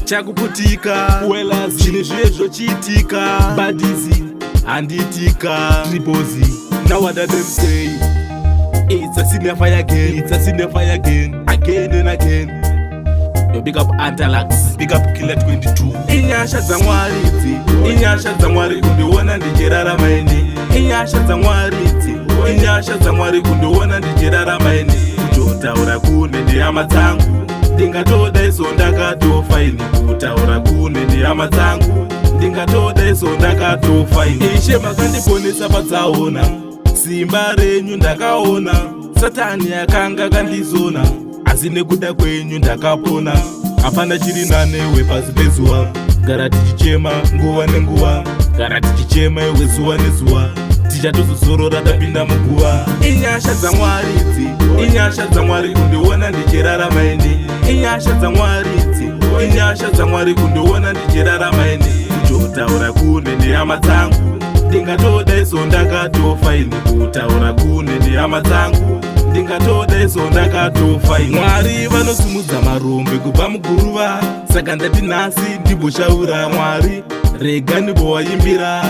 chakuputika chine zvezvo chiitika badizi handiitika tripozi. Now what do them say? It's a sin of fire again, it's a sin of fire again and again. Yo, big up Antalax, big up Killer 22. Inyasha za mwari iti, inyasha za mwari kundiona ndijerara maini. Inyasha za mwari iti, inyasha za mwari kundiona ndijerara maini. Kutotaura kune ndi hama dzangu, ndingatoda iso ndakatofa ini. Kutaura kune ndi hama dzangu, ndingatoda iso ndakatofa ini. Ishe makandiponesa padzaona, simba renyu ndakaona. Satani akanga kandizona, asi nekuda kwenyu ndakapona. Hapana chiri nanewe pasi pezuva, gara tichichema nguva nenguva, gara tichichema iwe zuva nezuva, tichatozozorora tapinda muguva. Inyasha dza mwari idzi, inyasha dza mwari kundiona ndichirarama ini. Inyasha dza mwari idzi, inyasha dza mwari kundiona ndichirarama ini. Kutotaura kune ndi hama dzangu, ndingatoda iso ndakatofa ini. Kutaura kune ndi hama dzangu, ndingatoda iso ndakatofa ini. Mwari vanosimudza marombe kubva muguruva, saka ndati nhasi ndiboshaura Mwari, rega ndibowaimbira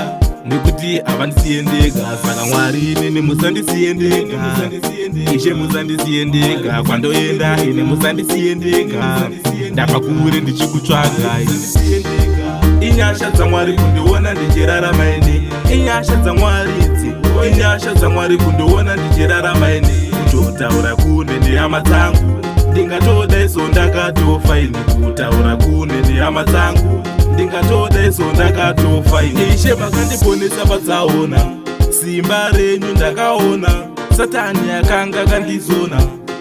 nekuti havandisiye ndega. Saka Mwari nini musandisiye ndega, Ishe musandisiye ndega, kwandoenda ine musandisiye ndega, ndabva kure ndichikutsvaga. Inyasha dza Mwari kundiona ndichirarama ini. Inyasha dza Mwari idzi, inyasha dza Mwari kundiona ndichirarama ini. Kutotaura kune ndi hama dzangu, ndingatoda iso ndakatofa ini. Kutaura kune ndi hama dzangu, ndingatoda iso ndakatofa ini. Ishe makandiponesa padzaona, simba renyu ndakaona. Satani akanga kandizona,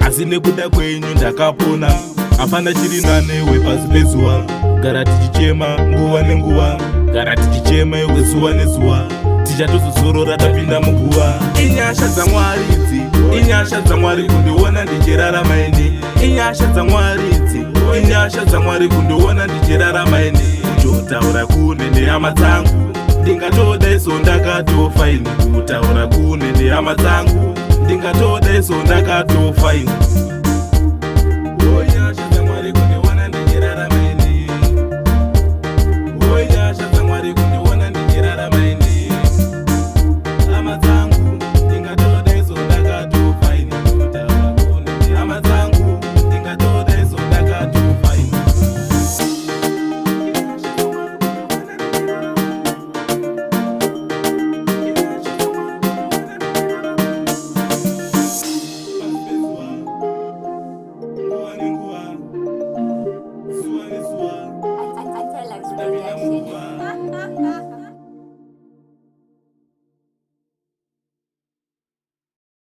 asi nekuda kwenyu ndakapona. Hapana chiri nanewe pasi pezuva, gara tichichema nguva nenguva, gara tichichema iwe zuva nezuva, tichatozozorora tapinda muguva. Inyasha dza Mwari idzi, inyasha dza Mwari kundiona ndichirarama ini. Inyasha dza Mwari idzi, inyasha dza Mwari kundiona ndichirarama ini. Kutotaura kune ndi hama dzangu, ndingatoda iso ndakatofa ini. Kutaura kune ndi hama dzangu, ndingatoda iso ndakatofa ini.